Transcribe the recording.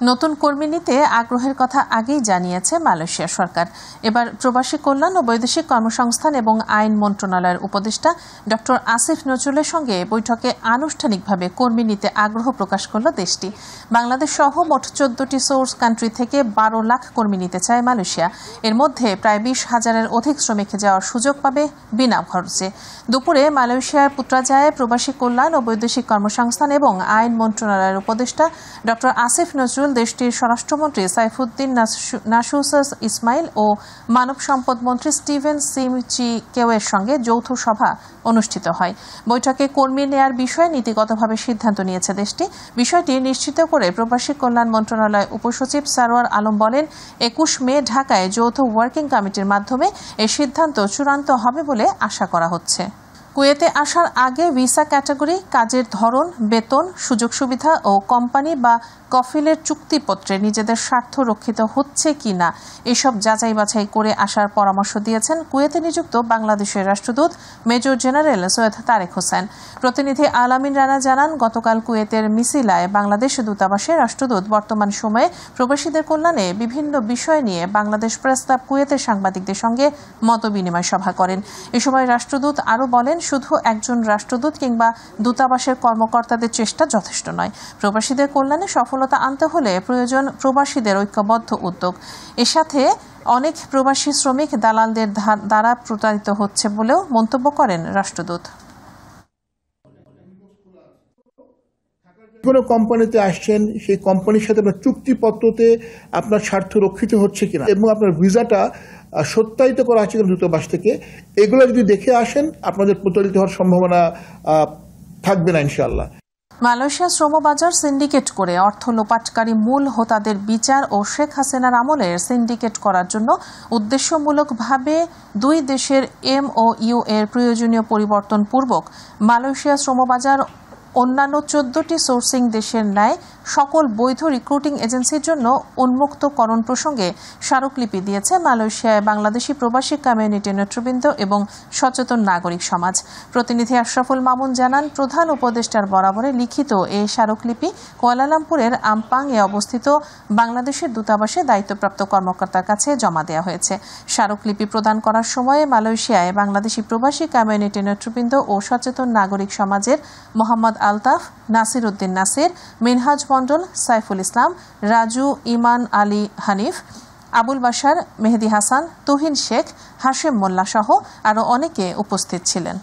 নতুন কর্মী নিতে আগ্রহের কথা আগেই জানিয়েছে মালয়েশিয়া সরকার। এবার প্রবাসী কল্যাণ ও বৈদেশিক কর্মসংস্থান এবং আইন মন্ত্রণালয়ের উপদেষ্টা ডক্টর আসিফ নজরুলের সঙ্গে বৈঠকে আনুষ্ঠানিকভাবে কর্মী নিতে আগ্রহ প্রকাশ করল দেশটি। বাংলাদেশ সহ মোট 14টি সোর্স কান্ট্রি থেকে 12 লাখ কর্মী নিতে চায় মালয়েশিয়া। এর মধ্যে প্রায় 20,000-এর অধিক শ্রমিক যাওয়ার সুযোগ পাবে বিনা খরচে। দুপুরে মালয়েশিয়ার পুত্রাজায়ে প্রবাসী কল্যাণ ও বৈদেশিক কর্মসংস্থান এবং আইন মন্ত্রণালয়ের উপদেষ্টা ডক্টর আসিফ নজরুল দেশটির স্বরাষ্ট্রমন্ত্রী সাইফুদ্দিন নাসুসাস ইসমাইল ও মানব সম্পদ মন্ত্রী স্টিভেন সিম চি কেওয়ের সঙ্গে যৌথ সভা অনুষ্ঠিত হয়। বৈঠকে কর্মী নেয়ার বিষয়ে নীতিগতভাবে সিদ্ধান্ত নিয়েছে দেশটি। বিষয়টি নিশ্চিত করে প্রবাসী কল্যাণ মন্ত্রণালয় উপসচিব সারোয়ার আলম বলেন, 21 মে ঢাকায় যৌথ ওয়ার্কিং কমিটির মাধ্যমে এই সিদ্ধান্ত চূড়ান্ত হবে বলে আশা করা হচ্ছে। কুয়েতে আসার আগে ভিসা ক্যাটাগরি, কাজের ধরন, বেতন, সুযোগ সুবিধা ও কোম্পানি বা কফিলের চুক্তিপত্রে নিজেদের স্বার্থ রক্ষিত হচ্ছে কিনা এসব যাচাই বাছাই করে আসার পরামর্শ দিয়েছেন কুয়েতে নিযুক্ত বাংলাদেশের রাষ্ট্রদূত মেজর জেনারেল সৈয়দ তারেক হোসেন। প্রতিনিধি আলামিন রানা জানান, গতকাল কুয়েতের মিসিলায় বাংলাদেশ দূতাবাসে রাষ্ট্রদূত বর্তমান সময়ে প্রবাসীদের কল্যাণে বিভিন্ন বিষয় নিয়ে বাংলাদেশ প্রেস ক্লাব কুয়েতের সাংবাদিকদের সঙ্গে মতবিনিময় সভা করেন। এ সময় রাষ্ট্রদূত আরও বলেন, শুধু একজন রাষ্ট্রদূত কিংবা দূতাবাসের কর্মকর্তাদের চেষ্টা যথেষ্ট নয়। প্রবাসীদের কল্যাণে সফলতা আনতে হলে প্রয়োজন প্রবাসীদের ঐক্যবদ্ধ উদ্যোগ। এর সাথে অনেক প্রবাসী শ্রমিক দালালদের দ্বারা প্রতারিত হচ্ছে বলেও মন্তব্য করেন রাষ্ট্রদূত। কোনো কোম্পানিতে আসছেন, সেই কোম্পানির সাথে আপনার চুক্তিপত্রতে আপনার স্বার্থ রক্ষিত হচ্ছে কিনা এবং আপনার ভিসাটা সত্যায়িত করা আছে কিনা দূতাবাস থেকে, এগুলো যদি দেখে আসেন আপনাদের প্রতারিত হওয়ার সম্ভাবনা থাকবে না ইনশাআল্লাহ। মালয়েশিয়া শ্রমবাজার সিন্ডিকেট করে অর্থ লোপাটকারী মূল হোতাদের বিচার ও শেখ হাসিনার আমলের সিন্ডিকেট করার জন্য উদ্দেশ্যমূলকভাবে দুই দেশের MOU এর প্রয়োজনীয় পরিবর্তন পূর্বক মালয়েশিয়া শ্রমবাজার অন্যান্য 14টি সোর্সিং দেশের ন্যায় সকল বৈধ রিক্রুটিং এজেন্সির জন্য উন্মুক্তকরণ প্রসঙ্গে স্মারকলিপি দিয়েছে মালয়েশিয়ায় বাংলাদেশি প্রবাসী কমিউনিটি নেতৃবৃন্দ এবং সচেতন নাগরিক সমাজ। প্রতিনিধি আশরাফুল মামুন জানান, প্রধান উপদেষ্টার বরাবরে লিখিত এই স্মারকলিপি কুয়ালালামপুরের আমপাং-এ অবস্থিত বাংলাদেশের দূতাবাসে দায়িত্বপ্রাপ্ত কর্মকর্তার কাছে জমা দেওয়া হয়েছে। স্মারকলিপি প্রদান করার সময় মালয়েশিয়ায় বাংলাদেশি প্রবাসী কমিউনিটি নেতৃবৃন্দ ও সচেতন নাগরিক সমাজের মোহাম্মদ আলতাফ, নাসির উদ্দিন নাসির, মিনহাজ মন্ডল, সাইফুল ইসলাম, রাজু, ইমান আলী হানিফ, আবুল বাশার, মেহেদি হাসান, তুহিন শেখ, হাশেম মোল্লা সহ আরও অনেকে উপস্থিত ছিলেন।